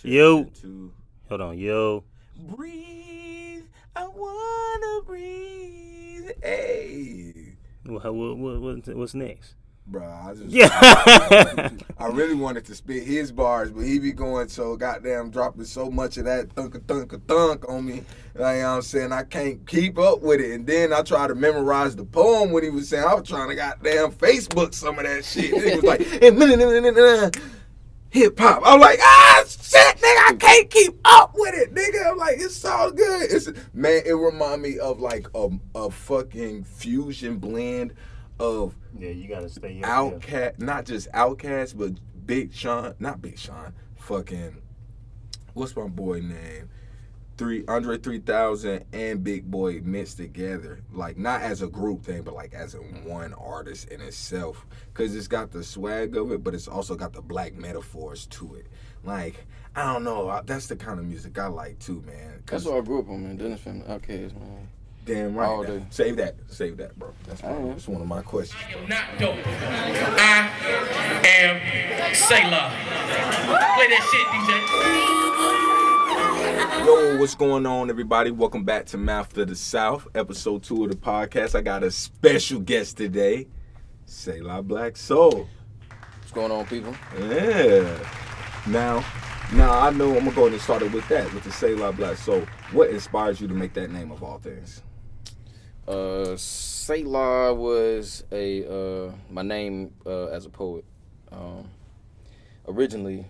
Yo. Two. Hold on, yo. Breathe. I wanna breathe. Hey. What's next? Bruh, Yeah. I really wanted to spit his bars, but he be going so goddamn dropping so much of that thunk on me. Like, you know what I'm saying? I can't keep up with it. And then I try to memorize the poem when he was saying, I was trying to goddamn Facebook some of that shit. He was like, hip hop. I'm like, shit, nigga, I can't keep up with it, nigga. I'm like, it's so good. Man, it remind me of like a fucking fusion blend of You gotta stay Outcast, not just Outcast, but not Big Sean, fucking, what's my boy name? Andre 3000 and Big Boy mixed together, like not as a group thing, but like as a one artist in itself, because it's got the swag of it, but it's also got the black metaphors to it. Like, I don't know, that's the kind of music I like too, man. That's what I grew up on, man. Dennis family, Outkast, man. Damn right. All day. Save that, bro. That's one of my questions. I am not dope. I am Selah. Play that shit, DJ. Yo, what's going on, everybody? Welcome back to Mouf Of Da Souf, episode 2 of the podcast. I got a special guest today, Selah Blak Sol. What's going on, people? Yeah. Now I know I'm gonna go ahead and start it with the Selah Blak Sol. What inspires you to make that name of all things? Selah was my name as a poet. Originally,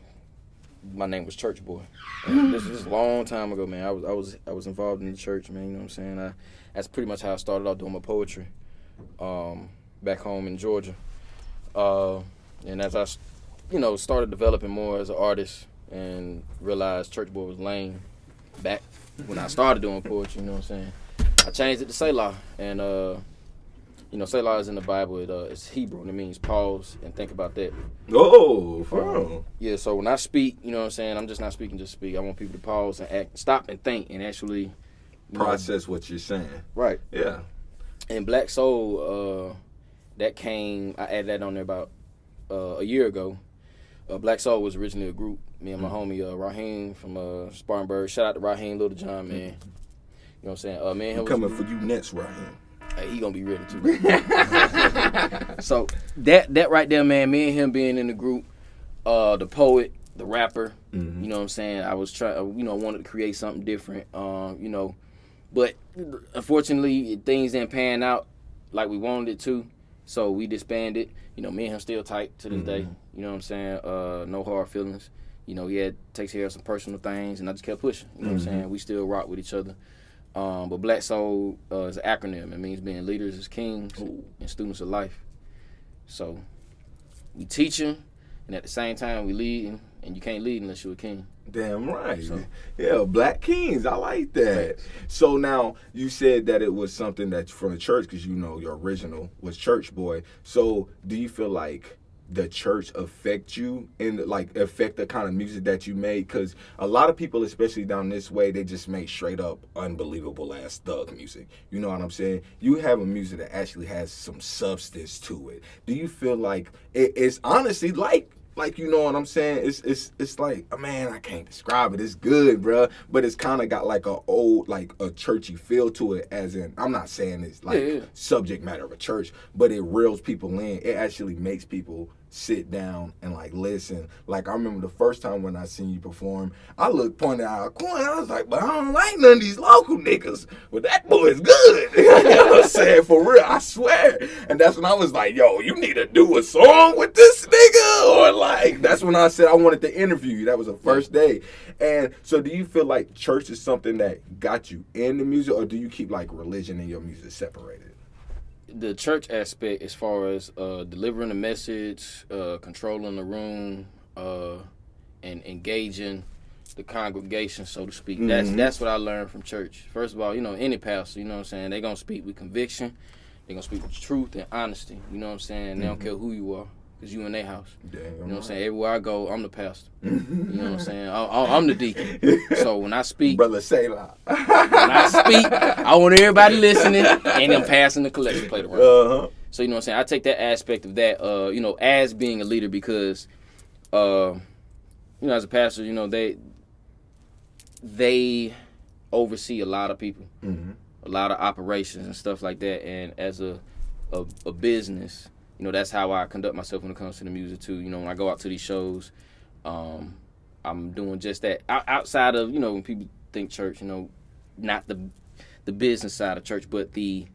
my name was Church Boy. This is a long time ago, man. I was involved in the church, man. You know what I'm saying? That's pretty much how I started out doing my poetry, back home in Georgia. And as I, started developing more as an artist and realized Church Boy was lame back when I started doing poetry, you know what I'm saying? I changed it to Selah, and Selah is in the Bible. It's Hebrew, and it means pause and think about that. Oh, bro. Yeah, so when I speak, you know what I'm saying, I'm just not speaking just to speak. I want people to pause and stop and think and actually Process what you're saying. Right. Yeah. And Blak Sol, that came, I added that on there about a year ago. Blak Sol was originally a group. Me and my homie Raheem from Spartanburg. Shout out to Raheem, Little John, man. You know what I'm saying? Me and him coming for you next, Raheem. Hey, he gonna be ready too. So that right there, man. Me and him being in the group, the poet, the rapper. Mm-hmm. You know what I'm saying? I was trying, wanted to create something different. But unfortunately things didn't pan out like we wanted it to. So we disbanded. Me and him still tight to this day. You know what I'm saying? No hard feelings. He takes care of some personal things, and I just kept pushing. You know what I'm saying? We still rock with each other. But Blak Sol is an acronym. It means being leaders as kings and students of life. So we teaching, and at the same time we leading, and you can't lead unless you're a king. Damn right. So, yeah, Black Kings. I like that. So now you said that it was something that's from the church because your original was Church Boy. So do you feel like the church affect you and affect the kind of music that you made? Because a lot of people, especially down this way, they just make straight up unbelievable ass thug music. You know what I'm saying? You have a music that actually has some substance to it. Do you feel like it's honestly like you know what I'm saying? It's like, man, I can't describe it. It's good, bro, but it's kind of got like a churchy feel to it. As in, I'm not saying it's like subject matter of a church, but it reels people in. It actually makes people sit down and like listen. Like I remember the first time when I seen you perform, I pointed out a corner. I was like, but I don't like none of these local niggas. But that boy is good. You know what I'm saying? For real, I swear. And that's when I was like, yo, you need to do a song with this nigga, or like that's when I said I wanted to interview you. That was the first day. And so do you feel like church is something that got you into music, or do you keep like religion and your music separated? The church aspect, as far as delivering the message, controlling the room, and engaging the congregation, so to speak. That's what I learned from church. First of all, any pastor, you know what I'm saying, they're gonna speak with conviction, they're gonna speak with truth and honesty. You know what I'm saying? They don't care who you are, because you in their house. Damn, you know what I'm saying? Everywhere I go, I'm the pastor. You know what I'm saying? I'm the deacon. So when I speak, Brother Selah. when I speak, I want everybody listening and then passing the collection plate around. Uh-huh. So you know what I'm saying? I take that aspect of that, as being a leader, because as a pastor, they oversee a lot of people, a lot of operations and stuff like that. And as a business, you know, that's how I conduct myself when it comes to the music too. You know, when I go out to these shows, I'm doing just that. Outside of, you know, when people think church, you know, not the business side of church, but the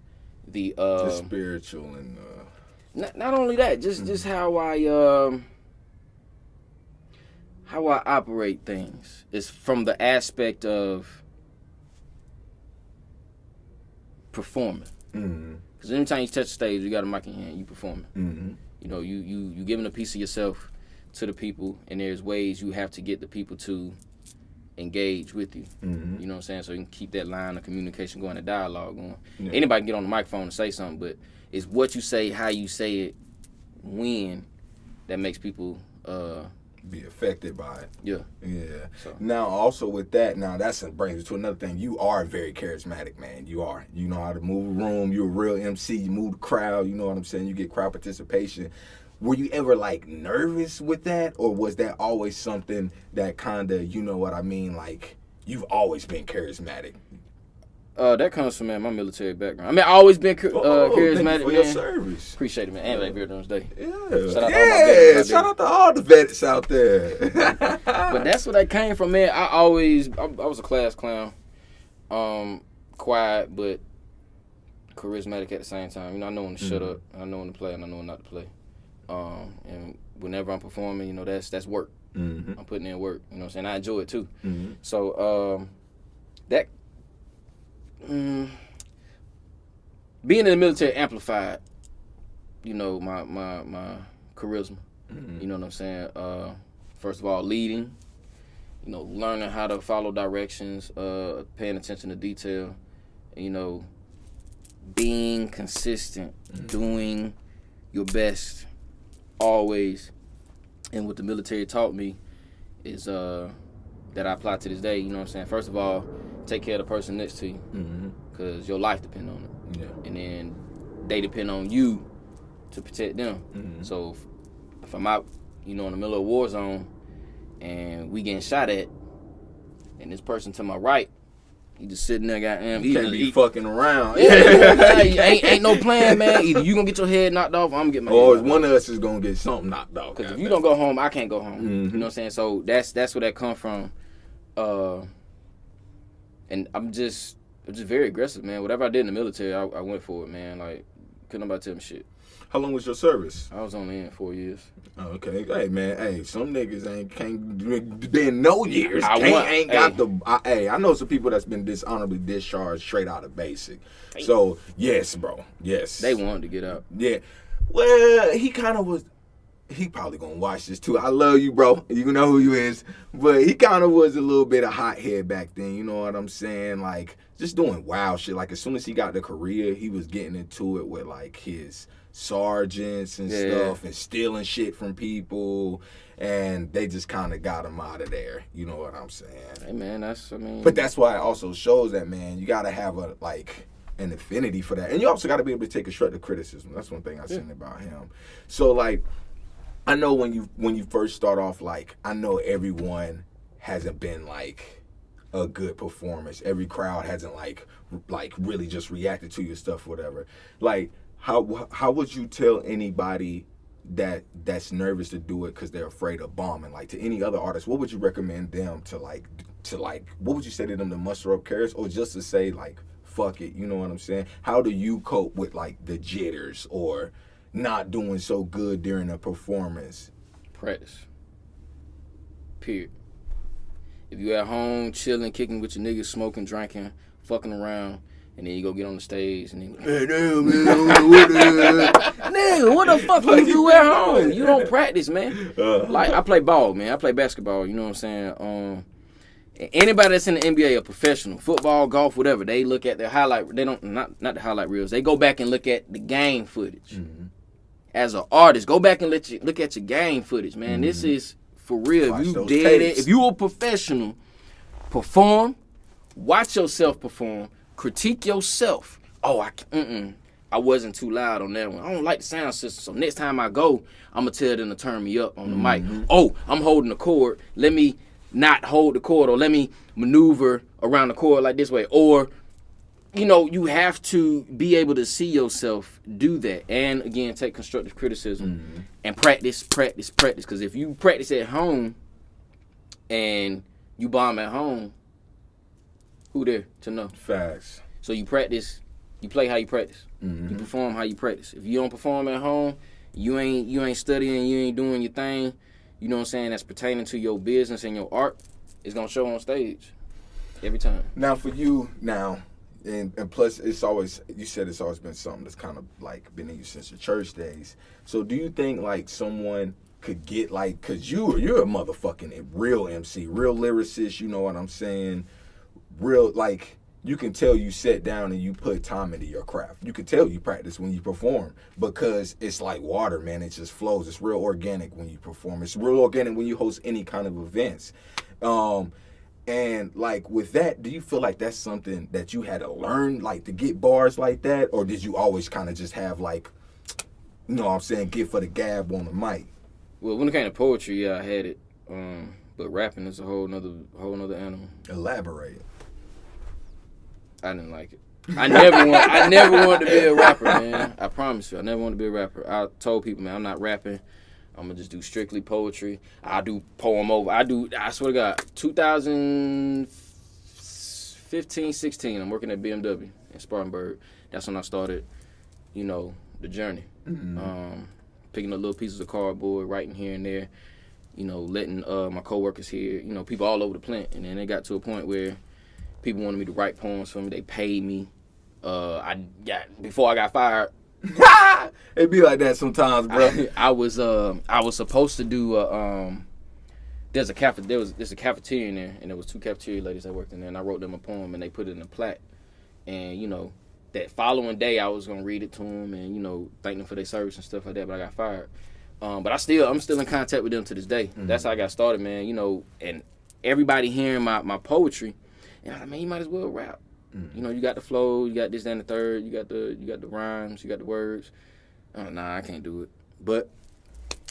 spiritual and not only that, just how I operate things is from the aspect of performing. Because anytime you touch the stage, you got a mic in your hand, you performing. You know, you giving a piece of yourself to the people, and there's ways you have to get the people to engage with you. You know what I'm saying? So you can keep that line of communication going, the dialogue going. Yeah. Anybody can get on the microphone and say something, but it's what you say, how you say it, when, that makes people be affected by it. Yeah. So. Now, also with that, that brings me to another thing. You are very charismatic, man. You are. You know how to move a room. You're a real MC. You move the crowd. You know what I'm saying? You get crowd participation. Were you ever, like, nervous with that? Or was that always something that kind of, you know what I mean, like, you've always been charismatic? That comes from, man, my military background. I mean, I always been charismatic, thank you for man. Your service. Appreciate it, man. And like Veterans Day. Yeah. Shout out to all the vets out there. But that's where that came from, man. I was a class clown. Quiet, but charismatic at the same time. You know, I know when to shut up. I know when to play, and I know when not to play. And whenever I'm performing, you know, that's work. I'm putting in work. You know what I'm saying? I enjoy it too. So that being in the military amplified, you know, my charisma. You know what I'm saying? First of all, leading. You know, learning how to follow directions, paying attention to detail. You know, being consistent, doing your best. Always. And what the military taught me is that I apply to this day. You know what I'm saying? First of all, take care of the person next to you, because your life depends on it. Yeah. And then they depend on you to protect them. So if I'm out, you know, in the middle of a war zone and we getting shot at, and this person to my right, he just sitting there, goddamn. You can't be fucking around. Ain't no plan, man. Either you gonna get your head knocked off, or I'm gonna get my head knocked off. One of us is gonna get something knocked off. Because if you don't go home, I can't go home. You know what I'm saying? So that's where that come from. And I'm just very aggressive, man. Whatever I did in the military, I went for it, man. Like, couldn't nobody tell me shit. How long was your service? I was only in 4 years. Oh, okay. Hey, man. Hey, some niggas can't been no years. I know some people that's been dishonorably discharged straight out of basic. So, yes, bro. Yes. They wanted to get out. Yeah. Well, he kind of was. He probably gonna watch this too. I love you, bro. You know who you is. But he kind of was a little bit of hothead back then. You know what I'm saying? Like, just doing wild shit. Like, as soon as he got to Korea, he was getting into it with, like, his sergeants and stuff, and stealing shit from people, and they just kind of got him out of there. You know what I'm saying? Hey, man, but that's why it also shows that, man, you gotta have an affinity for that, and you also gotta be able to take constructive criticism. That's one thing I've seen about him. So, like, I know when you first start off, like, I know everyone hasn't been like a good performance. Every crowd hasn't like really just reacted to your stuff, whatever. Like, how would you tell anybody that's nervous to do it because they're afraid of bombing? Like, to any other artists, what would you recommend them to what would you say to them to muster up courage, or just to say, like, fuck it? You know what I'm saying? How do you cope with, like, the jitters or not doing so good during a performance? Practice. Period. If you at home chilling, kicking with your niggas, smoking, drinking, fucking around, and then you go get on the stage and then, hey, damn, man, nigga, what the fuck you do at home? You don't practice, man. Like, I play ball, man. I play basketball, you know what I'm saying? Anybody that's in the NBA, a professional, football, golf, whatever, they look at their highlight, they don't, not the highlight reels, they go back and look at the game footage. As an artist, go back and look at your game footage, man. This is for real. Watch if you those did tapes. it, if you a professional, perform, watch yourself perform, critique yourself. Oh, I wasn't too loud on that one. I don't like the sound system, so next time I go, I'm gonna tell them to turn me up on the mic. Oh, I'm holding the chord. Let me not hold the court, or let me maneuver around the court like this way, or you have to be able to see yourself do that, and again take constructive criticism and practice. Because if you practice at home and you bomb at home, who there to know? Facts. So you practice, you play how you practice, you perform how you practice. If you don't perform at home, you ain't studying, you ain't doing your thing. You know what I'm saying? That's pertaining to your business and your art. It's gonna show on stage every time. Now for you and plus it's always, you said it's always been something that's kind of like been in you since your church days. So do you think like someone could get like, cause you're a motherfucking real MC, real lyricist, you know what I'm saying? Real, like, you can tell you sit down and you put time into your craft. You can tell you practice when you perform, because it's like water, man. It just flows. It's real organic when you perform. It's real organic when you host any kind of events. And like with that, do you feel like that's something that you had to learn, like to get bars like that? Or did you always kind of just have like, you know what I'm saying, get for the gab on the mic? Well, when it came to poetry, yeah, I had it. But rapping is a whole nother animal. Elaborate. I didn't like it. I never wanted to be a rapper, man. I promise you, I never wanted to be a rapper. I told people, man, I'm not rapping. I'm gonna just do strictly poetry. I do poem over. I swear to God, 2015, 16, I'm working at BMW in Spartanburg. That's when I started, the journey. Picking up little pieces of cardboard, writing here and there, letting my coworkers hear, people all over the plant. And then it got to a point where people wanted me to write poems for me. They paid me. Before I got fired. It be like that sometimes, bro. I was supposed to do there's a cafeteria in there, and there was 2 cafeteria ladies that worked in there, and I wrote them a poem, and they put it in a plaque. And that following day I was gonna read it to them and thank them for their service and stuff like that. But I got fired. But I'm still in contact with them to this day. That's how I got started, man. And everybody hearing my poetry. And I was like, man, you might as well rap. You got the flow, you got this, that, and the third, you got the rhymes, you got the words. Nah, I can't do it. But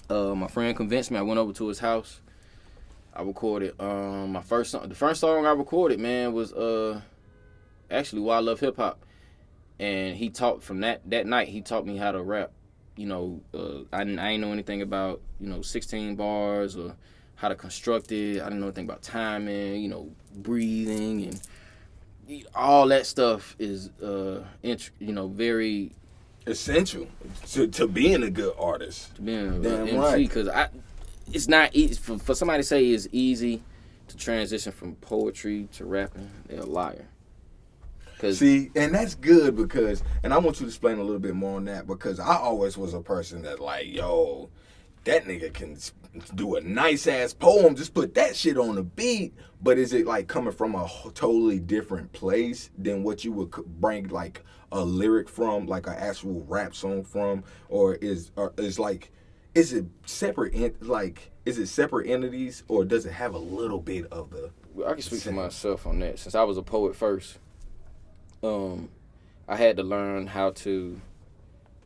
my friend convinced me. I went over to his house. I recorded my first song. The first song I recorded, man, was actually Why I Love Hip Hop. And he taught from that night. He taught me how to rap. I didn't know anything about 16 bars or how to construct it. I didn't know anything about timing, breathing, and all that stuff is, very essential to being a good artist. To being an Damn MC, right. because it's not easy for somebody to say it's easy to transition from poetry to rapping. They're a liar. See, and that's good because, and I want you to explain a little bit more on that, because I always was a person that like, yo, that nigga can do a nice ass poem, just put that shit on the beat. But is it like coming from a totally different place than what you would bring like a lyric from, like an actual rap song from, or is it separate entities, or does it have a little bit of the? I can speak for myself on that. Since I was a poet first, I had to learn how to,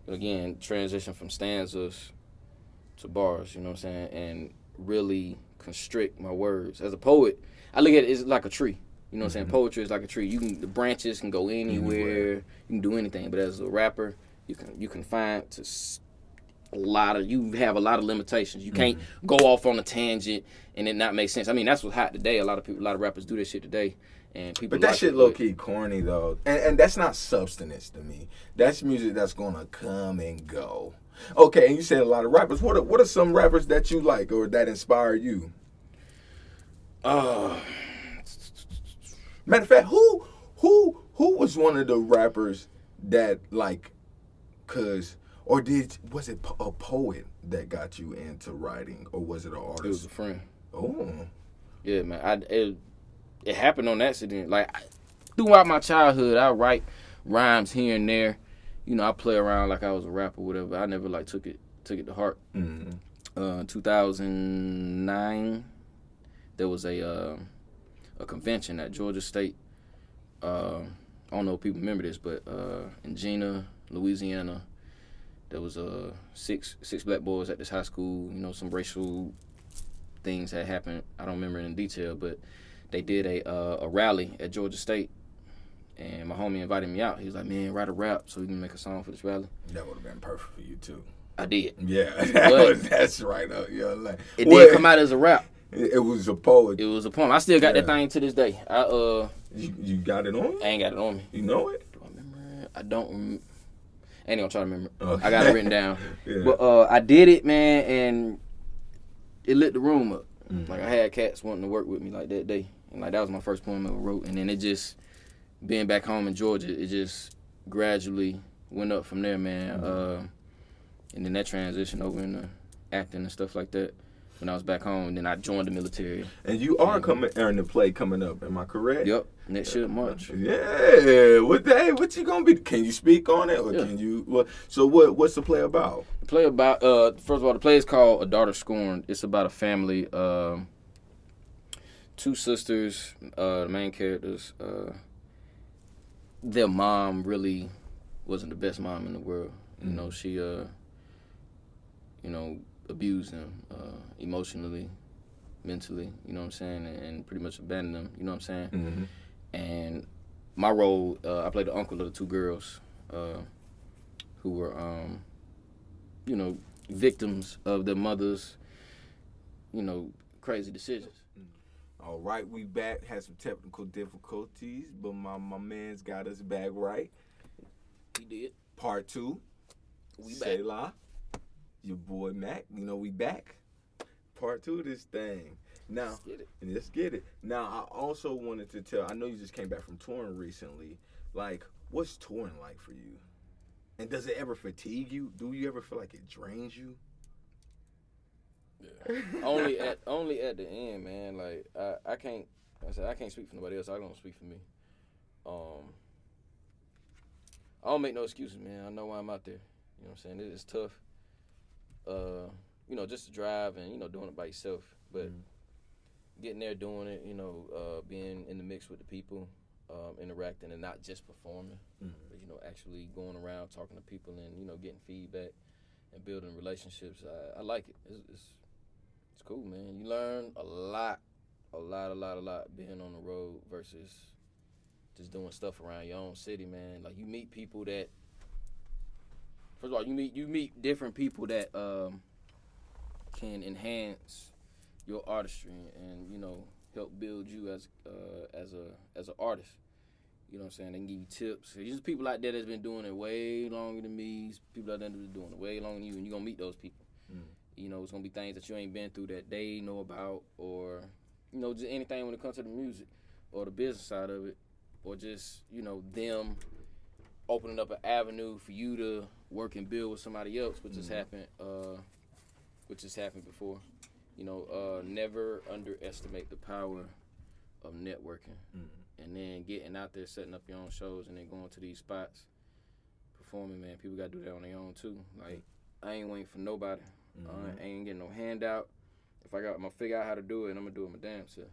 again, transition from stanzas to bars, you know what I'm saying, and really constrict my words. As a poet, I look at it as like a tree. You know what I'm saying? Poetry is like a tree. The branches can go anywhere. You can do anything. But as a rapper, you can find to you have a lot of limitations. You can't go off on a tangent and it not make sense. I mean, that's what's hot today. A lot of rappers do this shit today. And people, but that shit low key corny though, and that's not substance to me. That's music that's gonna come and go. Okay, and you said a lot of rappers. What are some rappers that you like or that inspire you? Matter of fact, who was one of the rappers that like, was it a poet that got you into writing, or was it an artist? It was a friend. Oh, yeah, man. It happened on accident. Like throughout my childhood, I write rhymes here and there. I play around like I was a rapper, or whatever. I never like took it to heart. 2009, there was a convention at Georgia State. I don't know if people remember this, but in Gina, Louisiana, there was 6 black boys at this high school. Some racial things had happened. I don't remember it in detail, but they did a rally at Georgia State, and my homie invited me out. He was like, "Man, write a rap so we can make a song for this rally." That would have been perfect for you too. I did. Yeah, that's right up your lane. It did come out as a rap. It was a poem. It was a poem. I still got that thing to this day. You got it on you? I ain't got it on me. You know it? Do I remember it? I don't remember. I ain't gonna try to remember. Okay. I got it written down. Yeah. But I did it, man, and it lit the room up. Mm-hmm. Like I had cats wanting to work with me like that day. And like that was my first poem I ever wrote. And then it just, being back home in Georgia, it just gradually went up from there, man. Mm-hmm. And then that transition over into acting and stuff like that when I was back home. And then I joined the military. And you are earning the play coming up, am I correct? Yep, next year, March. Yeah. What you gonna be? Can you speak on it? Or Yeah. can you? So what's the play about? The play about, first of all, the play is called A Daughter Scorned. It's about a family, two sisters, the main characters. Their mom really wasn't the best mom in the world. You know, she, abused them emotionally, mentally, you know what I'm saying, and pretty much abandoned them, you know what I'm saying? Mm-hmm. And my role, I played the uncle of the two girls who were, victims of their mother's, crazy decisions. All right, we back. Had some technical difficulties, but my man's got us back right. He did. Part 2. We back. Selah, your boy Mac. We back. Part 2 of this thing. Now, let's get it. Now, I also wanted to tell. I know you just came back from touring recently. Like, what's touring like for you? And does it ever fatigue you? Do you ever feel like it drains you? Yeah. only at the end, man. Like I can't speak for nobody else. I don't speak for me. I don't make no excuses, man. I know why I'm out there. You know what I'm saying? It's tough. Just to drive and doing it by yourself, but getting there, doing it, being in the mix with the people, interacting and not just performing, but actually going around talking to people and getting feedback and building relationships. I like it. It's cool, man. You learn a lot being on the road versus just doing stuff around your own city, man. Like you meet people that, first of all, you meet different people that can enhance your artistry and help build you as an artist. You know what I'm saying? They can give you tips. There's just people out there that's been doing it way longer than me. People out there that's been doing it way longer than you, and you're gonna meet those people. It's gonna be things that you ain't been through that they know about, or just anything when it comes to the music or the business side of it, or just them opening up an avenue for you to work and build with somebody else, which has happened before. Never underestimate the power of networking, and then getting out there, setting up your own shows, and then going to these spots, performing. Man, people gotta do that on their own too. Like I ain't waiting for nobody. I ain't getting no handout. If I'm gonna figure out how to do it, and I'm gonna do it my damn self.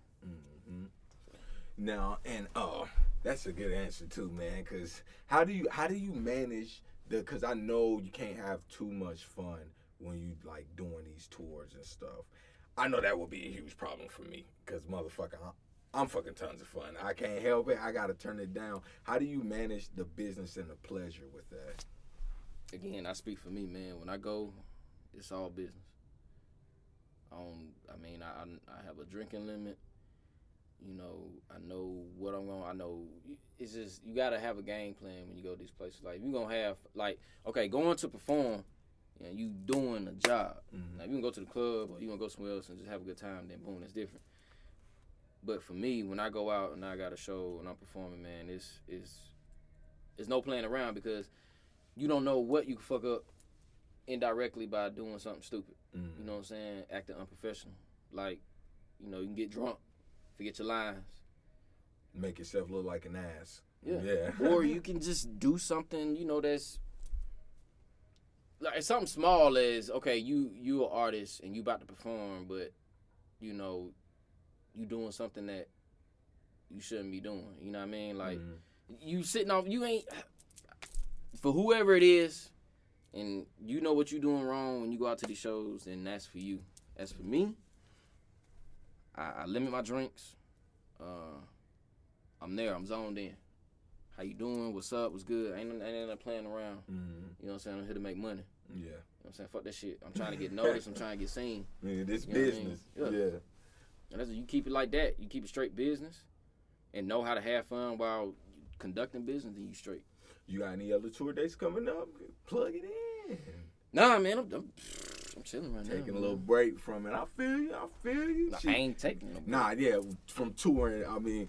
Now, and that's a good answer too, man. Cause how do you manage Cause I know you can't have too much fun when you like doing these tours and stuff. I know that would be a huge problem for me. Cause motherfucker, I'm fucking tons of fun. I can't help it. I gotta turn it down. How do you manage the business and the pleasure with that? Again, I speak for me, man. When I go, it's all business. I have a drinking limit. I know what I'm going. I know it's just you gotta have a game plan when you go to these places. Like you gonna have going to perform, and you doing a job. Now you can go to the club or you gonna go somewhere else and just have a good time. Then boom, it's different. But for me, when I go out and I got a show and I'm performing, man, it's no playing around because you don't know what you can fuck up indirectly by doing something stupid. You know what I'm saying? Acting unprofessional. Like, you can get drunk, forget your lines. Make yourself look like an ass. Yeah. Or you can just do something, that's like something small as, okay, you an artist and you about to perform, but, you doing something that you shouldn't be doing. You know what I mean? Like, you sitting off, you ain't, for whoever it is, and you know what you're doing wrong when you go out to these shows, then that's for you. As for me, I limit my drinks. I'm there. I'm zoned in. How you doing? What's up? What's good? Ain't not playing around. Mm-hmm. You know what I'm saying? I'm here to make money. Yeah. You know what I'm saying? Fuck that shit. I'm trying to get noticed. I'm trying to get seen. Yeah, this You know what I mean? business. Yeah. Yeah. And that's, you keep it like that. You keep it straight business and know how to have fun while conducting business, then you straight. You got any other tour dates coming up? Plug it in. Nah, man, I'm chilling right now. Taking a little break from it. I feel you. Nah, Shit. I ain't taking no break. Nah, yeah, from touring. I mean,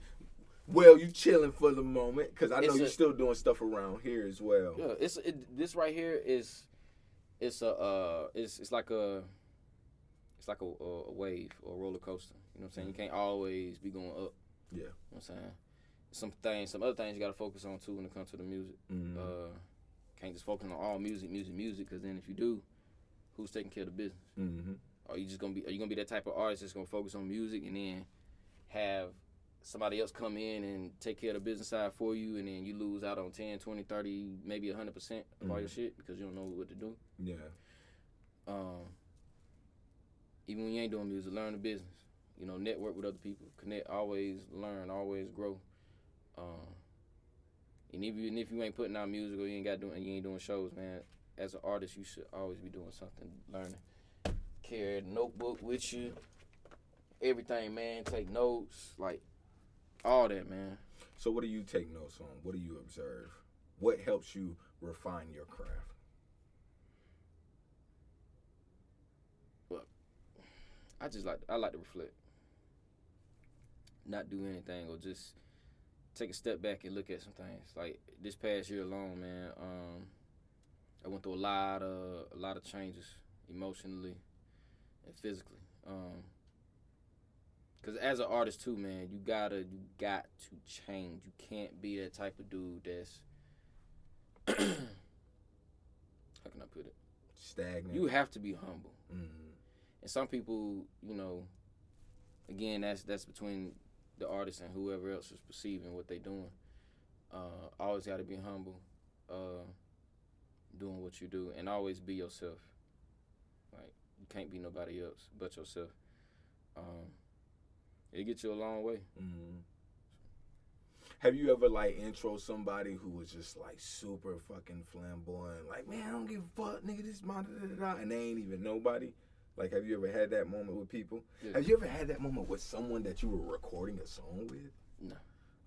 well, you chilling for the moment because I know you're still doing stuff around here as well. Yeah, this right here is it's like a wave or a roller coaster. You know what I'm saying? You can't always be going up. Yeah. You know what I'm saying? Some other things you gotta focus on too when it comes to the music. Mm-hmm. Can't just focus on all music, because then if you do, who's taking care of the business? Mm-hmm. Are you gonna be that type of artist that's gonna focus on music and then have somebody else come in and take care of the business side for you, and then you lose out on 10, 20, 30, maybe 100% of all your shit because you don't know what to do? Yeah. Even when you ain't doing music, learn the business. You know, network with other people, connect, always learn, always grow. And even if you ain't putting out music or you ain't doing shows, man, as an artist, you should always be doing something, learning. Carry a notebook with you, everything, man. Take notes, like all that, man. So what do you take notes on? What do you observe? What helps you refine your craft? Well, I like to reflect, not do anything, or just take a step back and look at some things. Like this past year alone, man, I went through a lot of changes emotionally and physically. Cause as an artist too, man, you got to change. You can't be that type of dude that's how can I put it? Stagnant. You have to be humble. Mm-hmm. And some people, you know, again, that's between the artist and whoever else is perceiving what they doing. Always got to be humble, doing what you do, and always be yourself. Like, you can't be nobody else but yourself. It gets you a long way. Mm-hmm. Have you ever like intro somebody who was just like super fucking flamboyant, like, man, I don't give a fuck, nigga, this my da-da-da-da, and they ain't even nobody? Like, have you ever had that moment with people? Yeah. Have you ever had that moment with someone that you were recording a song with? No.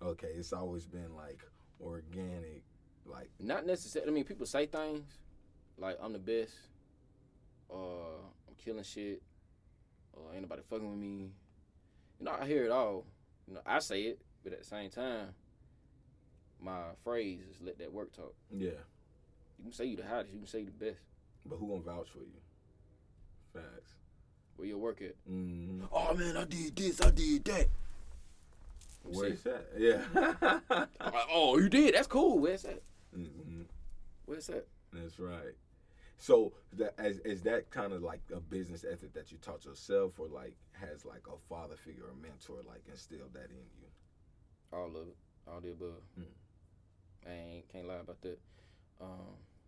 Okay, it's always been like organic, like. Not necessarily. I mean, people say things like I'm the best, or I'm killing shit, or ain't nobody fucking with me. You know, I hear it all. You know, I say it, but at the same time, my phrase is let that work talk. Yeah. You can say you the hottest, you can say you the best. But who gonna vouch for you? Facts. Where your work at? Mm-hmm. Oh man, I did this, I did that. Where's that? Yeah. I'm like, oh, you did? That's cool. Where's that? Mm-hmm. Where's that? That's right. So is that kind of like a business ethic that you taught yourself, or like has like a father figure or mentor like instilled that in you? All of it, all the above. I can't lie about that.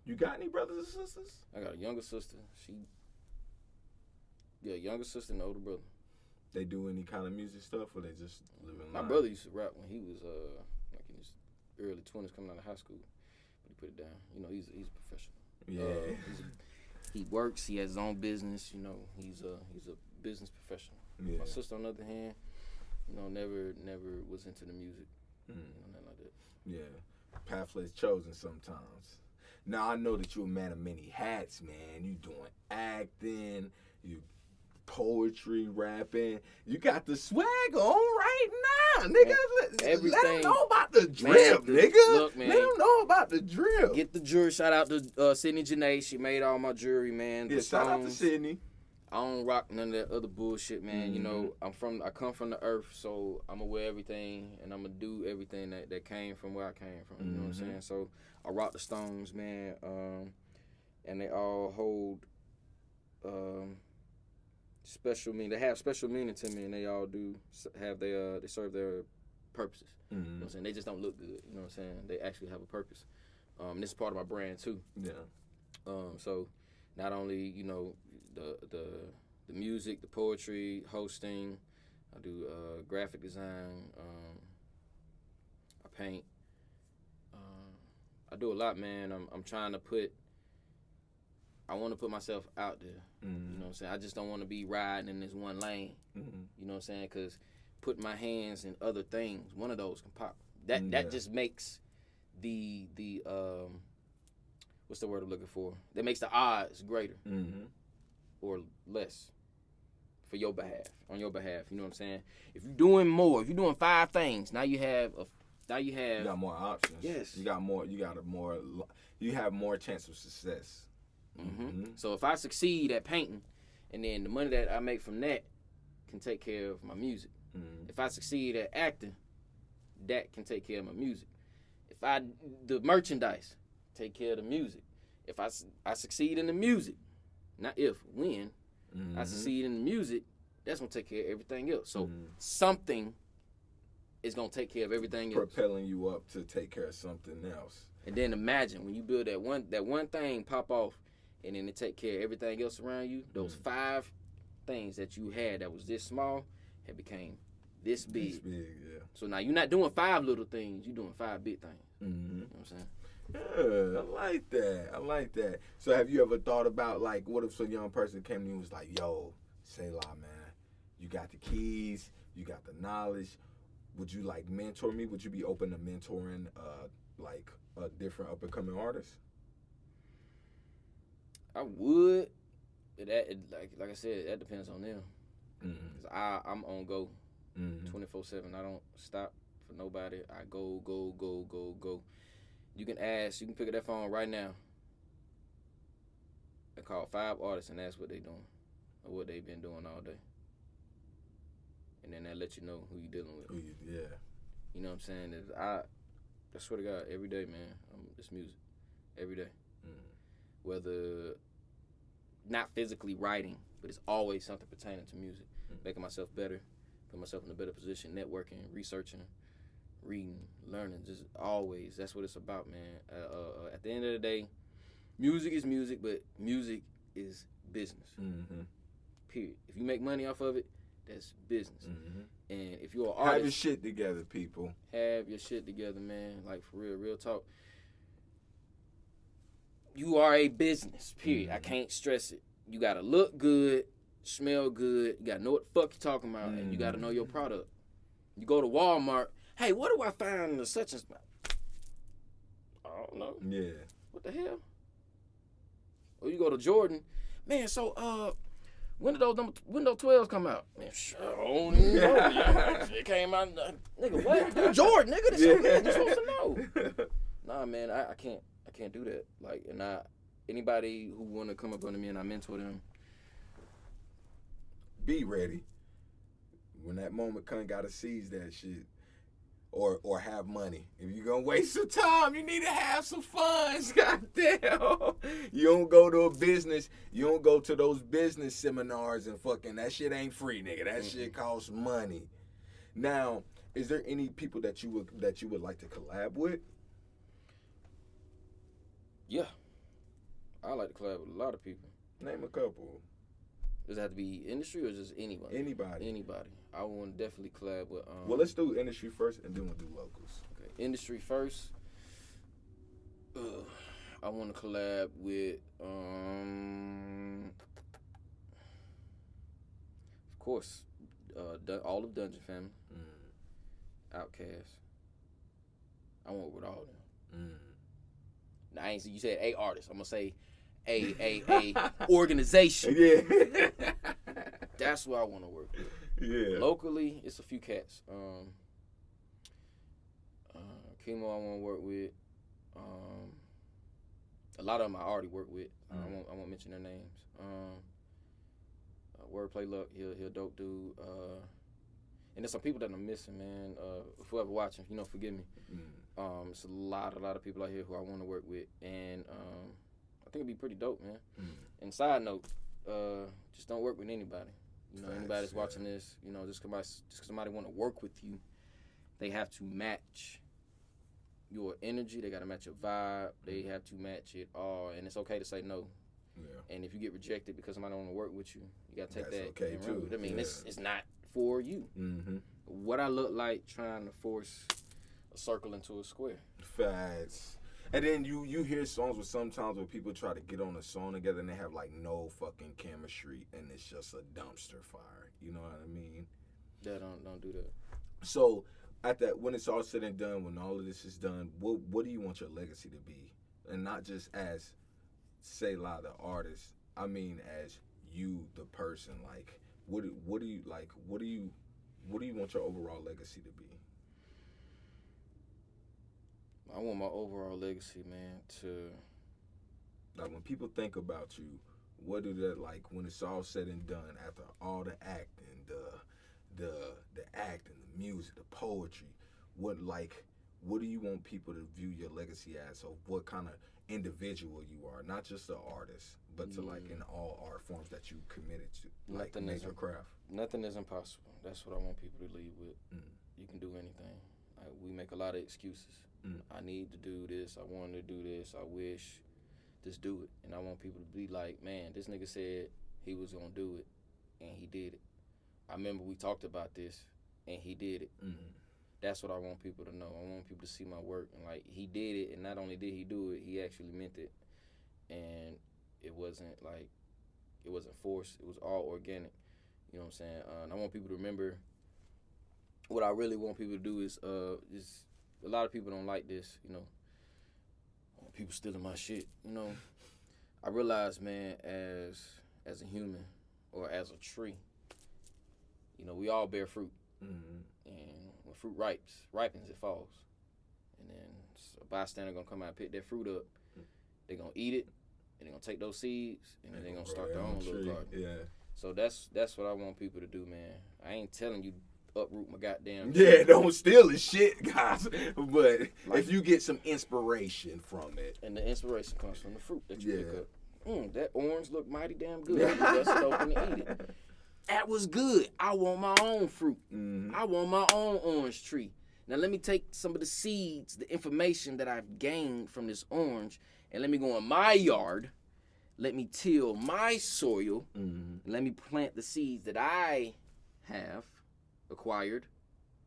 You got any brothers or sisters? I got a younger sister. Younger sister and older brother. They do any kind of music stuff, or they just living life? My brother used to rap when he was like in his early 20s, coming out of high school, but he put it down. You know, he's a professional. Yeah. He works. He has his own business. You know, he's a business professional. Yeah. My sister, on the other hand, you know, never was into the music. You know, nothing like that. Yeah. Path less chosen sometimes. Now I know that you're a man of many hats, man. You doing acting, you poetry, rapping. You got the swag on right now, nigga. Let them know about the drip, nigga. Look, man. Let them know about the drip. Get the jewelry. Shout out to Sydney Janae. She made all my jewelry, man. Yeah, shout out to Sydney. I don't rock none of that other bullshit, man. You know, I come from the earth, so I'm gonna wear everything and I'm gonna do everything that came from where I came from. You know what I'm saying? So I rock the stones, man, and they all hold special meaning. They have special meaning to me, and they all do have they serve their purposes. You know what I'm saying? They just don't look good. You know what I'm saying? They actually have a purpose. This is part of my brand too. Yeah. So not only, you know, the music, the poetry, hosting, I do graphic design. I paint. I do a lot, man. I'm trying to I want to put myself out there. You know what I'm saying? I just don't want to be riding in this one lane. You know what I'm saying? Because putting my hands in other things, one of those can pop. That just makes the what's the word I'm looking for? That makes the odds greater or less for your behalf, on your behalf. You know what I'm saying? If you're doing more, if you're doing 5 things, now you have you got more options. Yes. You have more chance of success. So if I succeed at painting, and then the money that I make from that can take care of my music. If I succeed at acting, that can take care of my music. If the merchandise, take care of the music. If I succeed in the music, not if, when, I succeed in the music, that's gonna take care of everything else. So something is gonna take care of everything else. Propelling you up to take care of something else. And then imagine when you build that one thing pop off, and then it take care of everything else around you. Those 5 things that you had that was this small had became this big. This big, yeah. So now you're not doing 5 little things, you're doing 5 big things. You know what I'm saying? Yeah, I like that. So have you ever thought about, like, what if some young person came to you and was like, yo, Selah, man, you got the keys, you got the knowledge. Would you, like, mentor me? Would you be open to mentoring, like, a different up-and-coming artist? I would, but like I said, that depends on them. Cause I'm on go, 24/7. I don't stop for nobody. I go. You can pick up that phone right now and call 5 artists and ask what they doing or what they've been doing all day, and then that let you know who you dealing with. Yeah. You know what I'm saying? I swear to God, every day, man, it's music, every day. Whether not physically writing, but it's always something pertaining to music. Making myself better, put myself in a better position, networking, researching, reading, learning, just always. That's what it's about, man. At the end of the day, music is music, but music is business. Period. If you make money off of it, that's business. And if you're an artist, have your shit together, people. Have your shit together, man. Like, for real talk. You are a business, period. I can't stress it. You gotta look good, smell good. You gotta know what the fuck you're talking about, and you gotta know your product. You go to Walmart. Hey, what do I find in the such and such? I don't know. Yeah. What the hell? Or you go to Jordan, man. So when did those 12s come out? Man, sure, I don't even know. It came out, nigga. What? Jordan, nigga. This so good. You're supposed to know. Nah, man. I can't do that. Like, and anybody who wanna come up under me and I mentor them, be ready. When that moment comes, gotta seize that shit. Or have money. If you're gonna waste some time, you need to have some funds. Goddamn. You don't go to a business, you don't go to those business seminars and fucking, that shit ain't free, nigga. That shit costs money. Now, is there any people that you would like to collab with? Yeah. I like to collab with a lot of people. Name a couple. Does it have to be industry or just anybody? Anybody. I want to definitely collab with. Well, let's do industry first, and then we'll do locals. Okay. Industry first. I want to collab with, of course, all of Dungeon Family, Outkast. I want with all of them. Now, I ain't see you said a artist. I'm gonna say a organization. Yeah. That's what I want to work with. Yeah. Locally, it's a few cats. Chemo I want to work with. A lot of them I already work with. I won't mention their names. Wordplay Luck, he'll dope dude. And there's some people that I'm missing, man. Whoever watching, forgive me. It's a lot of people out here who I want to work with, and I think it'd be pretty dope, man. And side note, just don't work with anybody. Anybody that's watching this, just because somebody want to work with you, they have to match your energy. They got to match your vibe. They have to match it all, and it's okay to say no. Yeah. And if you get rejected because somebody don't want to work with you, you got to take that. Okay and too. run with it. I mean, it's not for you. Mm-hmm. What I look like trying to force a circle into a square. Facts. And then you hear songs where sometimes when people try to get on a song together and they have like no fucking chemistry and it's just a dumpster fire. You know what I mean? Yeah, don't do that. So at that, when it's all said and done, when all of this is done, what do you want your legacy to be? And not just as Selah the artist. I mean as you the person. Like what do you like? What do you want your overall legacy to be? I want my overall legacy, man, to Like when people think about you, what do they like when it's all said and done after all the acting, the acting, the music, the poetry, what do you want people to view your legacy as? Or what kind of individual you are, not just an artist, but to like in all art forms that you committed to, like make your craft. Nothing is impossible. That's what I want people to leave with. You can do anything. Like, we make a lot of excuses. I need to do this. I want to do this. I wish. Just do it. And I want people to be like, man, this nigga said he was going to do it, and he did it. I remember we talked about this, and he did it. That's what I want people to know. I want people to see my work. And, like, he did it, and not only did he do it, he actually meant it. And it wasn't forced. It was all organic. You know what I'm saying? And I want people to remember what I really want people to do is a lot of people don't like this, you know. People stealing my shit, you know. I realize, man, as a human or as a tree, you know, we all bear fruit. And when fruit ripens, it falls. And then a bystander gonna come out and pick that fruit up. They're gonna eat it, and they're gonna take those seeds, and then they're gonna start their own little garden. Yeah. So that's what I want people to do, man. I ain't telling you uproot my goddamn Yeah, don't steal his shit, guys. But like, if you get some inspiration from it. And the inspiration comes from the fruit that you pick up. That orange looked mighty damn good. You bust it open and eat it. That was good. I want my own fruit. I want my own orange tree. Now let me take some of the seeds, the information that I've gained from this orange, and let me go in my yard. Let me till my soil. And let me plant the seeds that I have acquired,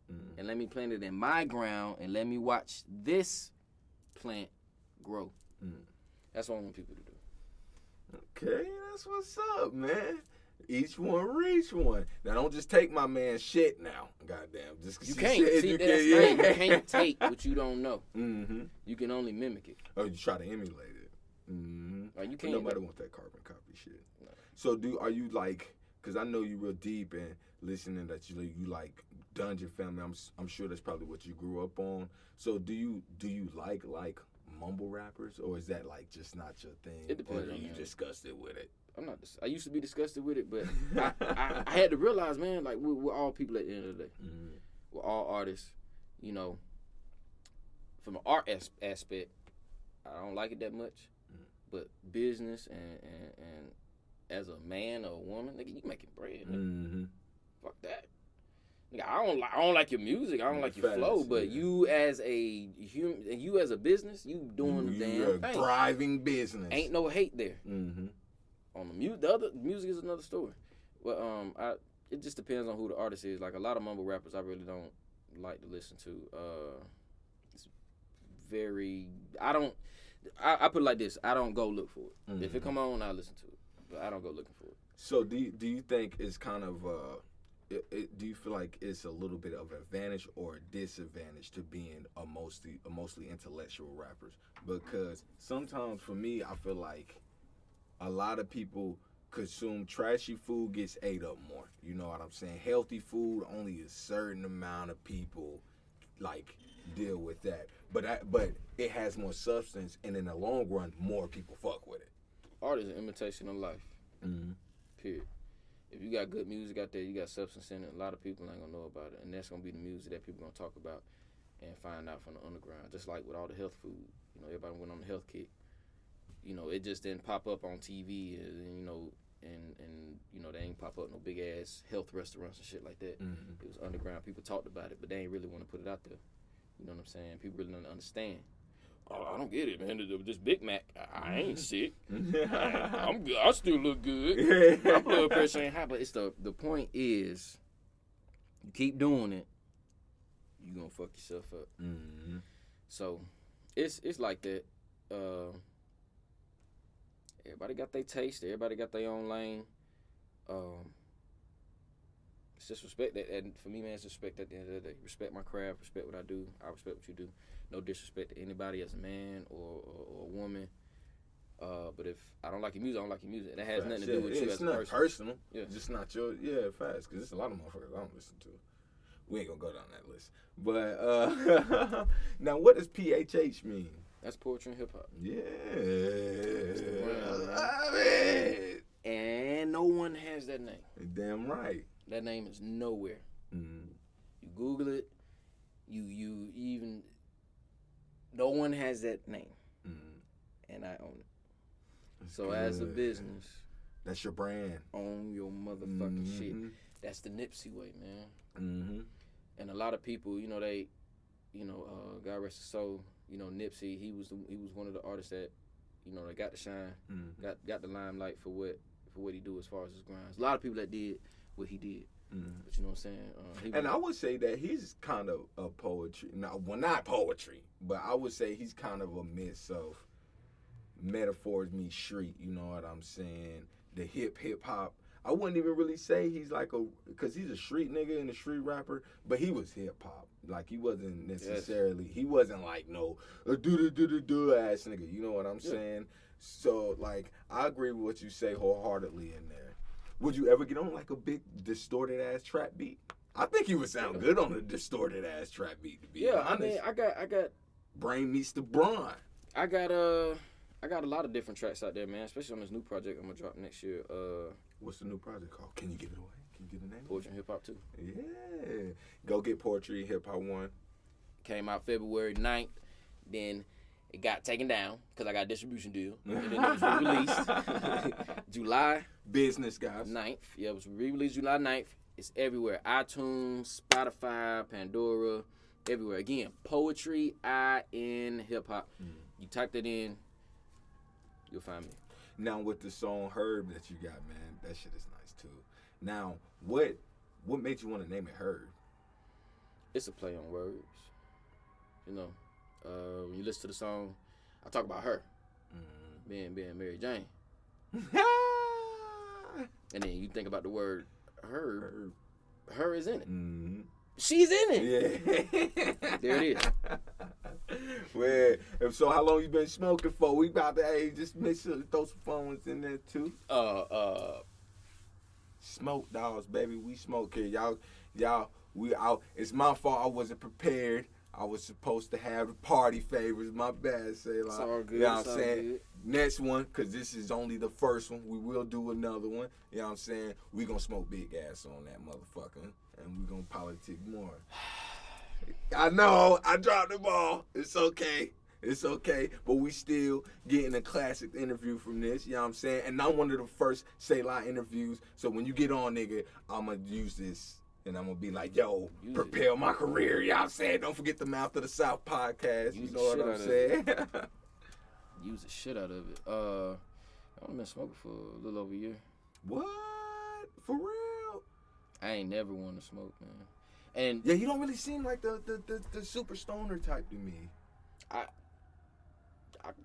and let me plant it in my ground, and let me watch this plant grow. That's what I want people to do. Okay, that's what's up, man. Each one reach one. Now don't just take my man's shit now. Goddamn, just 'cause you he can't. said See, you you can't take what you don't know. You can only mimic it. Oh, you try to emulate it. Or you But can't. nobody want that carbon copy shit. No. So are you like? Because I know you real deep and listening that you like Dungeon Family. I'm sure that's probably what you grew up on. So do you like mumble rappers, or is that like just not your thing? It depends. Or are you disgusted with it? I used to be disgusted with it, but I had to realize, man, like we're all people at the end of the day. We're all artists, you know. From an art aspect, I don't like it that much, but business and as a man or a woman, nigga, you making bread. Nigga. Fuck that. Nigga, I don't like your music. I don't like your flow. But you as a human, and you as a business, you doing the damn thing. Thriving business. Ain't no hate there. On the music, the other music is another story. But it just depends on who the artist is. Like a lot of mumble rappers, I really don't like to listen to. It's very. I put it like this. I don't go look for it. If it come on, I listen to it. But I don't go looking for it. So do you think it's kind of do you feel like it's a little bit of advantage or a disadvantage to being a mostly intellectual rappers? Because sometimes for me, I feel like a lot of people consume trashy food gets ate up more. You know what I'm saying? Healthy food, only a certain amount of people like deal with that. But it has more substance, and in the long run, more people fuck with it. Art is an imitation of life. Period. If you got good music out there, you got substance in it, a lot of people ain't gonna know about it. And that's gonna be the music that people gonna talk about and find out from the underground. Just like with all the health food. You know, everybody went on the health kick. You know, it just didn't pop up on TV and you know, and you know, they ain't pop up no big ass health restaurants and shit like that. It was underground. People talked about it, but they ain't really want to put it out there. You know what I'm saying? People really don't understand. Oh, I don't get it, man. This Big Mac, I ain't sick. I'm good. I still look good. My blood pressure ain't high, but it's the point is, You keep doing it, you gonna fuck yourself up. Mm-hmm. So it's like that. Everybody got their taste. Everybody got their own lane. It's just respect that, and for me, man, it's respect at the end of the day. Respect my craft. Respect what I do. I respect what you do. No disrespect to anybody as a man or a woman. But if I don't like your music, I don't like your music. That has nothing to do with you as a person. It's not personal. Yeah. Just not your facts. Because there's a lot of motherfuckers I don't listen to. We ain't gonna go down that list. But now, what does PHH mean? That's poetry and hip hop. Yeah. And no one has that name. Damn right. That name is nowhere. Mm. You Google it. You even. No one has that name. Mm. And I own it. That's so good. as a business, that's your brand. Own your motherfucking shit. That's the Nipsey way, man. Mm-hmm. And a lot of people, they, God rest his soul. Nipsey, he was one of the artists that, that got the shine, got the limelight for what he do as far as his grinds. A lot of people that did what he did. Mm-hmm. But you know what I'm saying? And I would say that he's kind of a poetry. Not poetry, but I would say he's kind of a mix of metaphors meet street. You know what I'm saying? The hip hop. I wouldn't even really say he's like because he's a street nigga and a street rapper, but he was hip hop. Like he wasn't necessarily, he wasn't like no do ass nigga. You know what I'm saying? So like I agree with what you say wholeheartedly in there. Would you ever get on like a big distorted ass trap beat? I think he would sound good on a distorted ass trap beat. To be honest. I mean, I got Brain meets the brawn. I got a lot of different tracks out there, man. Especially on this new project I'm gonna drop next year. What's the new project called? Can you give it away? Can you give the name? Poetry and Hip Hop 2. Yeah. Go get Poetry and Hip Hop 1. Came out February 9th. Then it got taken down because I got a distribution deal. And then it was re-released July Business, guys. 9th. Yeah, it was re-released July 9th. It's everywhere. iTunes, Spotify, Pandora, everywhere. Again, Poetry, in Hip Hop. You type that in, you'll find me. Now with the song Herb that you got, man, that shit is nice too. Now, what made you want to name it Herb? It's a play on words. When you listen to the song, I talk about her being Mary Jane. And then you think about the word Herb. Her is in it. Mm-hmm. She's in it. Yeah. There it is. Well, so how long you been smoking for? We about to just make sure to throw some phones in there too. Smoke dogs, baby. We smoke here. Y'all, we out. It's my fault I wasn't prepared. I was supposed to have the party favors. My bad, Selah. It's all good. You know what I'm saying? Good. Next one, because this is only the first one. We will do another one. You know what I'm saying? We going to smoke big ass on that motherfucker. And we going to politic more. I know. I dropped the ball. It's okay. It's okay. But we still getting a classic interview from this. You know what I'm saying? And I'm one of the first Selah interviews. So when you get on, nigga, I'm going to use this. And I'm going to be like, yo, propel my career. You know what I'm saying? Don't forget the Mouth of the South podcast. You know what I'm saying? Use the shit out of it. I've been smoking for a little over a year. What? For real? I ain't never wanted to smoke, man. And yeah, you don't really seem like the super stoner type to me. I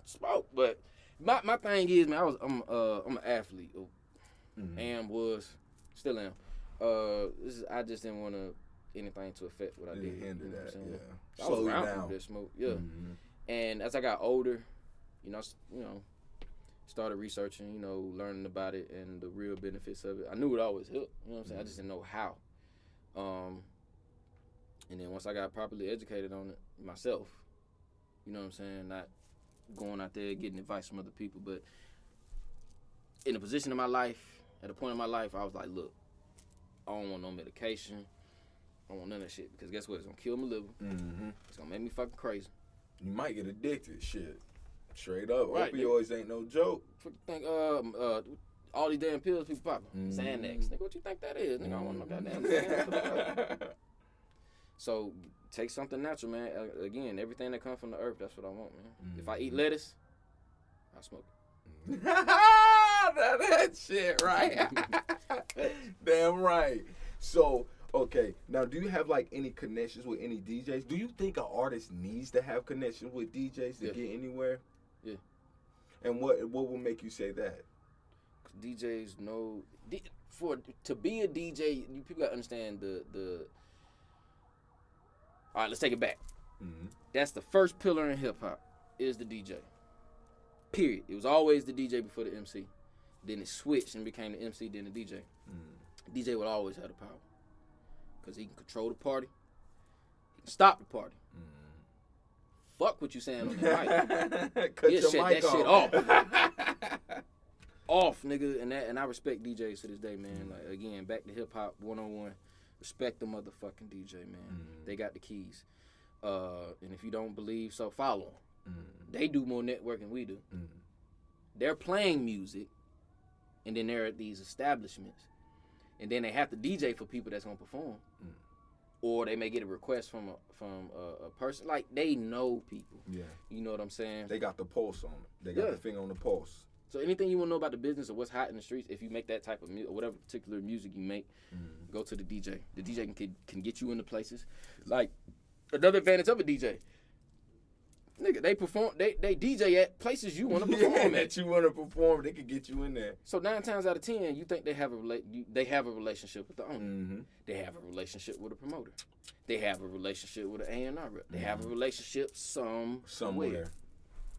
smoke, but my thing is, man, I'm an athlete. Still am. I just didn't want anything to affect what I did. Hinder that, yeah. I was around people that smoke, yeah. Mm-hmm. And as I got older, started researching, learning about it and the real benefits of it. I knew it always helped, you know what I'm saying? I just didn't know how. And then once I got properly educated on it myself, you know what I'm saying? Not going out there getting advice from other people, but in a position in my life, at a point in my life, I was like, look, I don't want no medication. I don't want none of that shit because guess what? It's gonna kill my liver. Mm-hmm. It's gonna make me fucking crazy. You might get addicted. Shit, straight up. Right, opioids ain't no joke. Think all these damn pills people popping. Xanax. Nigga, what you think that is? Nigga, I don't want no goddamn Xanax. So take something natural, man. Again, everything that comes from the earth, that's what I want, man. Mm-hmm. If I eat lettuce, I smoke it. that shit, right? Damn right. So, Okay, now do you have like any connections with any DJs? Do you think an artist needs to have connections with DJs to get anywhere? Yeah. And what will make you say that? DJs know to be a DJ, you people gotta understand the. All right, let's take it back. Mm-hmm. That's the first pillar in hip hop is the DJ. Period. It was always the DJ before the MC. Then it switched and became the MC, then the DJ. DJ will always have the power because he can control the party. He can stop the party. Fuck what you saying on the mic. Cut He'll your shut mic that off. shit off. Off, nigga. And I respect DJs to this day, man. Like, again, back to hip hop 101. Respect the motherfucking DJ, man. They got the keys. And if you don't believe, so follow them. They do more networking than we do. They're playing music, and then they're at these establishments, and then they have to DJ for people that's gonna perform, or they may get a request from a person. Like, they know people. Yeah, you know what I'm saying. They got the pulse on it. They got the finger on the pulse. So anything you want to know about the business or what's hot in the streets, if you make that type of music or whatever particular music you make, go to the DJ. The DJ can get you into places. Like, another advantage of a DJ, nigga, they perform. They DJ at places you want to perform at. That you want to perform, they could get you in there. So 9 times out of 10, you think they have a relationship with the owner. They have a relationship with a promoter. They have a relationship with an A&R rep. They have a relationship somewhere.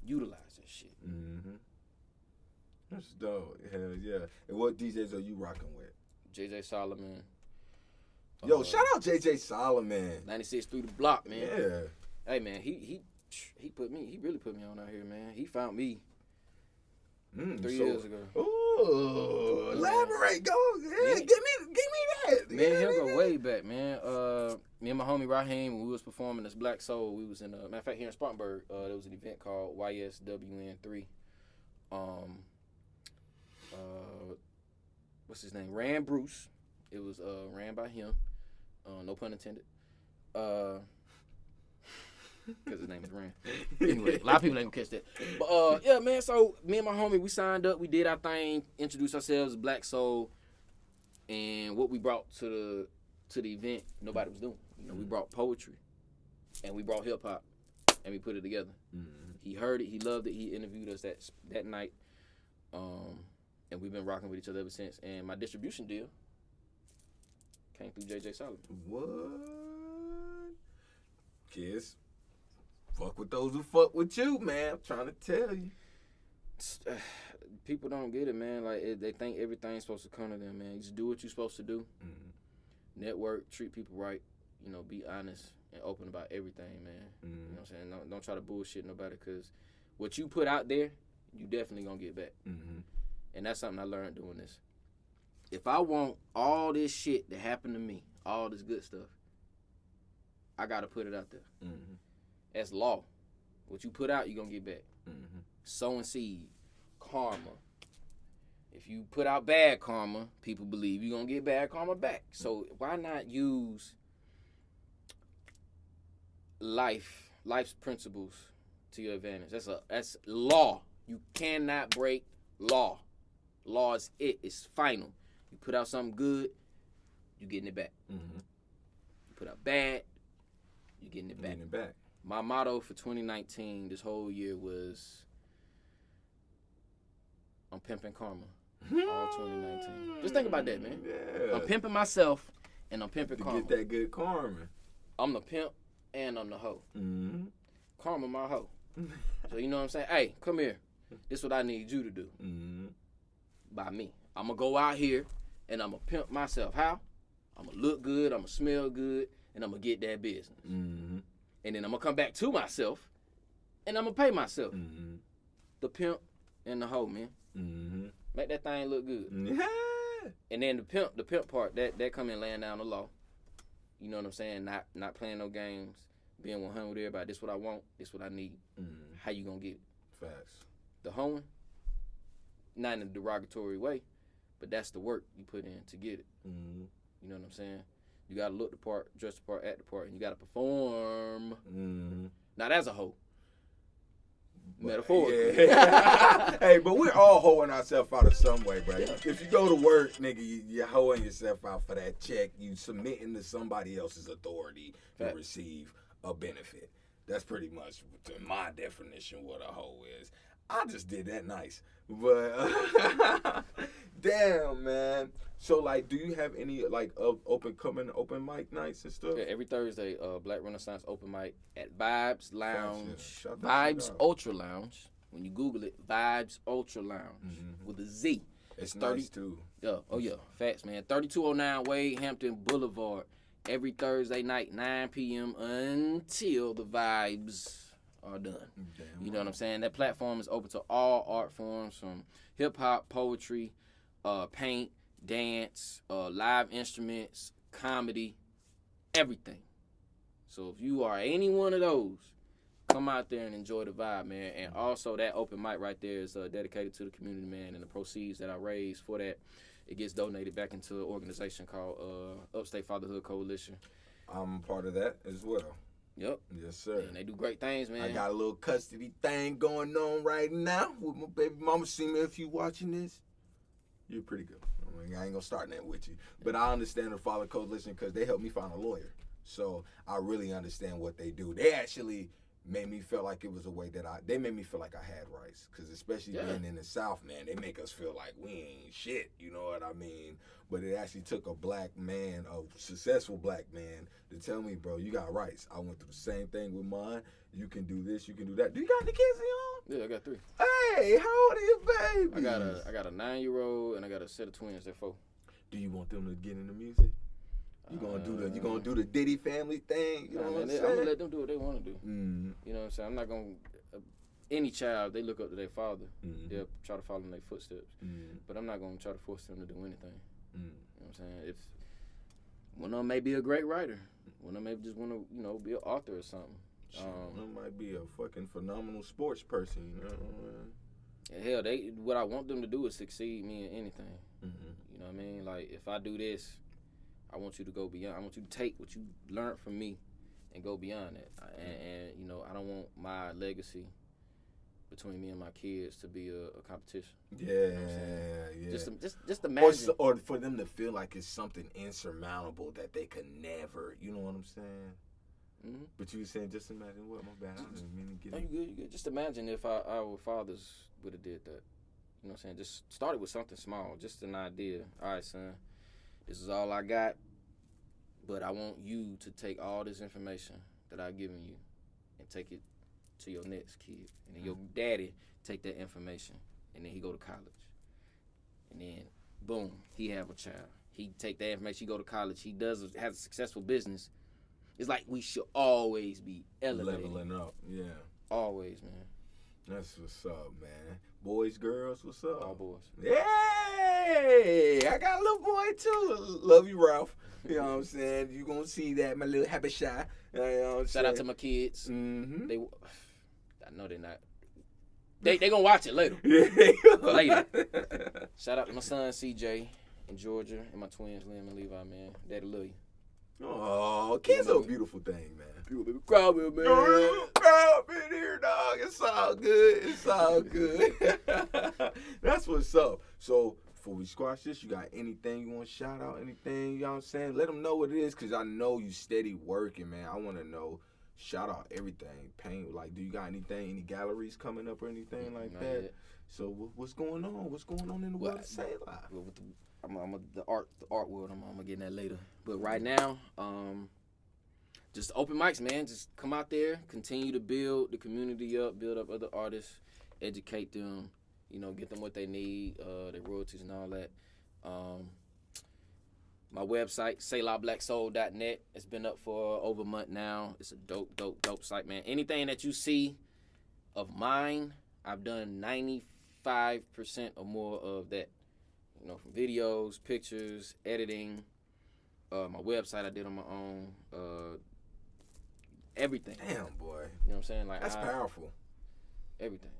Utilize that shit. That's dope. Hell yeah. And what DJs are you rocking with? JJ Solomon. Yo, shout out JJ Solomon. 96 through the block, man. Yeah. Hey, man, he really put me on out here, man. He found me 3 years ago. Ooh, elaborate. Go. Yeah, give me that. Man, he'll go way back, man. Me and my homie Raheem, when we was performing as Black Soul, we was in matter of fact here in Spartanburg, there was an event called YSWN3. What's his name? Ran Bruce. It was ran by him. No pun intended. Because his name is Ran. Anyway, a lot of people ain't gonna catch that. But yeah, man. So me and my homie, we signed up. We did our thing. Introduced ourselves as Black Soul, and what we brought to the event, nobody was doing. You know, we brought poetry, and we brought hip hop, and we put it together. He heard it. He loved it. He interviewed us that night. And we've been rocking with each other ever since. And my distribution deal came through JJ Solomon. What? Kids, fuck with those who fuck with you, man. I'm trying to tell you. People don't get it, man. Like, they think everything's supposed to come to them, man. You just do what you're supposed to do. Network, treat people right. You know, be honest and open about everything, man. You know what I'm saying? Don't try to bullshit nobody, because what you put out there, you definitely gonna get back. And that's something I learned doing this. If I want all this shit that happened to me, all this good stuff, I gotta put it out there. That's law. What you put out, you gonna get back. Sowing seed, karma. If you put out bad karma, people believe you're gonna get bad karma back. So why not use life's principles to your advantage? That's law. You cannot break law. Law is it. It's final. You put out something good, you getting it back. You put out bad, you getting it back. My motto for 2019, this whole year, was I'm pimping karma. All 2019. Just think about that, man. Yeah. I'm pimping myself and I'm pimping karma. Get that good karma. I'm the pimp and I'm the hoe. Karma my hoe. So you know what I'm saying? Hey, come here. This is what I need you to do. By me. I'm going to go out here and I'm going to pimp myself. How? I'm going to look good, I'm going to smell good, and I'm going to get that business. And then I'm going to come back to myself and I'm going to pay myself. The pimp and the hoe, man. Make that thing look good. And then the pimp part, that come in laying down the law. You know what I'm saying? Not playing no games, being 100 with everybody. This what I want, this what I need. How you going to get it? Facts. The hoeing, not in a derogatory way, but that's the work you put in to get it. You know what I'm saying? You got to look the part, dress the part, act the part, and you got to perform. Not as a hoe. Metaphorically. Yeah. Hey, but we're all hoeing ourselves out of some way, bro. If you go to work, nigga, you're hoeing yourself out for that check. You submitting to somebody else's authority to receive a benefit. That's pretty much, to my definition, what a hoe is. I just did that nice. But, damn, man. So, like, do you have any, like, open mic nights and stuff? Yeah, every Thursday, Black Renaissance open mic at Vibes Lounge. Shout Vibes out. Ultra Lounge. When you Google it, Vibes Ultra Lounge with a Z. It's 30, nice, too. Yeah, oh yeah, facts, man. 3209 Wade Hampton Boulevard. Every Thursday night, 9 p.m. until the vibes are done. Damn You know what I'm saying? That platform is open to all art forms, from hip-hop, poetry, paint, dance, live instruments, comedy, everything. So if you are any one of those, come out there and enjoy the vibe, man. And also that open mic right there is dedicated to the community, man. And the proceeds that I raise for that, it gets donated back into an organization called Upstate Fatherhood Coalition. I'm part of that as well. Yep. Yes, sir. And they do great things, man. I got a little custody thing going on right now with my baby mama. See me if you watching this. You're pretty good. I mean, I ain't gonna start that with you, but I understand the Father Coalition because they helped me find a lawyer. So I really understand what they do. They actually made me feel like it was a way that they made me feel like I had rights. Because especially being in the South, man, they make us feel like we ain't shit. You know what I mean? But it actually took a black man, a successful black man, to tell me, bro, you got rights. I went through the same thing with mine. You can do this, you can do that. Do you got the kids, Leon? Yeah, I got 3. Hey, how old are your babies? I got a 9-year-old and I got a set of twins. They're 4. Do you want them to get into music? You gonna do the Diddy family thing? You know what I'm saying? I'm gonna let them do what they want to do. Mm. You know what I'm saying? I'm not gonna. Any child, they look up to their father. Mm. They'll try to follow in their footsteps. Mm. But I'm not gonna try to force them to do anything. Mm. You know what I'm saying? If one of them may be a great writer, one of them may just want to, be an author or something. One might be a fucking phenomenal sports person. You know what I mean? And hell, what I want them to do is succeed me in anything. Mm-hmm. You know what I mean? Like, if I do this, I want you to go beyond. I want you to take what you learned from me and go beyond it. And I don't want my legacy between me and my kids to be a competition. Yeah, you know what I'm saying? yeah. Just imagine. Or for them to feel like it's something insurmountable that they could never, you know what I'm saying? Mm-hmm. But you were saying, just imagine what? My bad. I didn't mean to get You good. Just imagine if our fathers would have did that. You know what I'm saying? Just started with something small, just an idea. All right, son, this is all I got, but I want you to take all this information that I've given you and take it to your next kid. And then your daddy take that information, and then he go to college. And then, boom, he have a child. He take that information, he go to college, he has a successful business. It's like we should always be elevating. Leveling up, yeah. Always, man. That's what's up, man. Boys, girls, what's up? All boys. Hey, I got a little boy too. Love you, Ralph. You know what I'm saying? You gonna see that, my little happy shy. You know what I'm Shout saying? out to my kids. Mm-hmm. I know they're not. They gonna watch it later. Later. Shout out to my son CJ in Georgia and my twins Liam and Levi, man. Daddy love you. Oh, kids are a beautiful thing, man. Beautiful crowd, man. Crowd in here, dog. It's all good. It's all good. That's what's up. So, before we squash this, you got anything you want to shout out? Anything, you know what I'm saying? Let them know what it is, because I know you steady working, man. I want to know. Shout out everything. Paint, like, do you got anything, any galleries coming up or anything like Not that? yet. So, what's going on? What's going on in the world of Selah? With the art world, I'm gonna get in that later. But right now, just open mics, man. Just come out there, continue to build the community up, build up other artists, educate them, get them what they need, their royalties and all that. My website, SelahBlakSol.net. It's been up for over a month now. It's a dope site, man. Anything that you see of mine, I've done 95% or more of that. From videos, pictures, editing, my website I did on my own, everything. Damn, boy. You know what I'm saying? Like, That's powerful. Everything.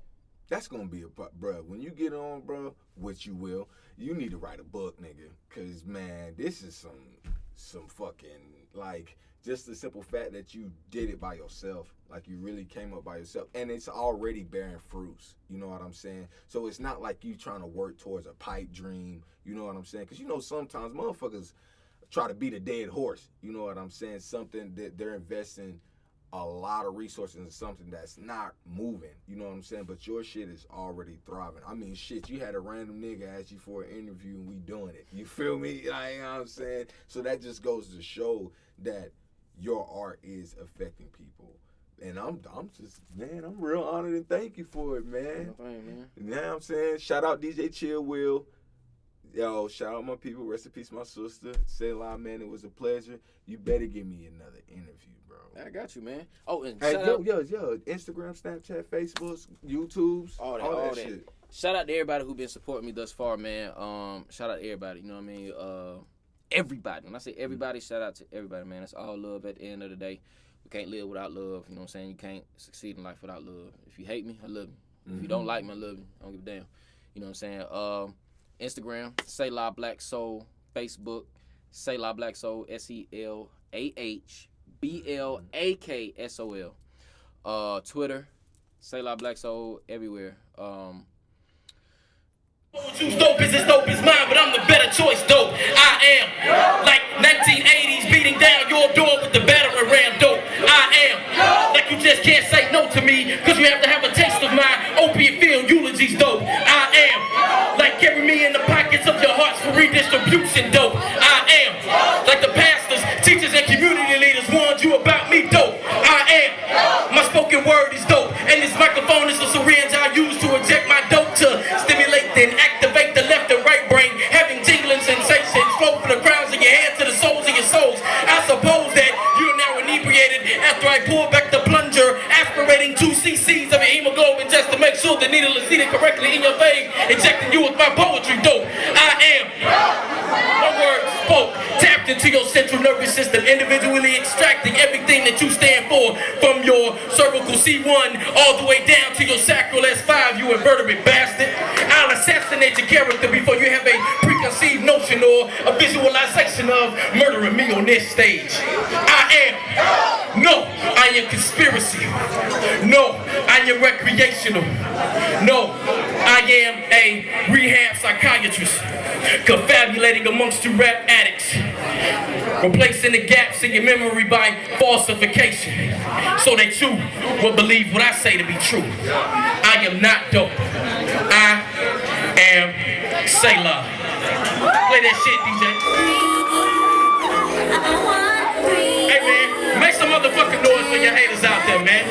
That's gonna be bruh. When you get on, bruh, which you will, you need to write a book, nigga. Cause man, this is some fucking, like, just the simple fact that you did it by yourself. Like, you really came up by yourself. And it's already bearing fruits. You know what I'm saying? So it's not like you trying to work towards a pipe dream. You know what I'm saying? Because, you know, sometimes motherfuckers try to beat a dead horse. You know what I'm saying? Something that they're investing a lot of resources in something that's not moving. You know what I'm saying? But your shit is already thriving. I mean, shit, you had a random nigga ask you for an interview and we doing it. You feel me? Like, you know what I'm saying? So that just goes to show that your art is affecting people. And I'm just, man, I'm real honored and thank you for it, man. You know what I'm saying? Shout out DJ Chill Will. Yo, shout out my people. Rest in peace, my sister. Selah, man, it was a pleasure. You better give me another interview, bro. I got you, man. Oh, and hey, shout out. Yo, Instagram, Snapchat, Facebook, YouTubes, all that shit. Shout out to everybody who been supporting me thus far, man. Shout out to everybody. You know what I mean? Everybody. When I say everybody, shout out to everybody, man. It's all love at the end of the day. We can't live without love. You know what I'm saying? You can't succeed in life without love. If you hate me, I love you. If you don't like me, I love you. I don't give a damn. You know what I'm saying? Instagram, Selah Blak Sol. Facebook, Selah Blak Sol, SelahBlaksol. Twitter, Selah Blak Sol, everywhere. Juice dope is as dope as mine, but I'm the better choice, dope. I am like 1980s beating down your door with the battering ram, dope. I am like you just can't say no to me, cause you have to have a taste of my opiate-filled eulogies, dope. I am like carry me in the pockets of your hearts for redistribution, dope. I am like the pastors, teachers, and community leaders warned you about me, dope. I am my spoken word is dope, and this microphone is a syringe I use to inject my dope to stimulate and activate the left and right brain, having tingling sensations flow from the crowns of your head to the soles of your souls. I suppose that you're now inebriated after I pull back the plunger, aspirating 2 cc's of your hemoglobin just to make sure the needle is seated correctly in your vein, injecting you with my poetry, dope. I am my word spoke, tapped into your central nervous system, individually extracting everything that you stand for, from your cervical C1 all the way down to your sacral S5, you invertebrate bastard. I'll assassinate your character before you have a preconceived notion or a visualization of murdering me on this stage. I am. No, I am conspiracy. No, I am recreational. No, I am a rehab psychiatrist, confabulating amongst you rap addicts, replacing the gaps in your memory by falsification, so that you will believe what I say to be true. I am not dope. I am Selah. Play that shit, DJ. Hey man, make some motherfucking noise for your haters out there, man.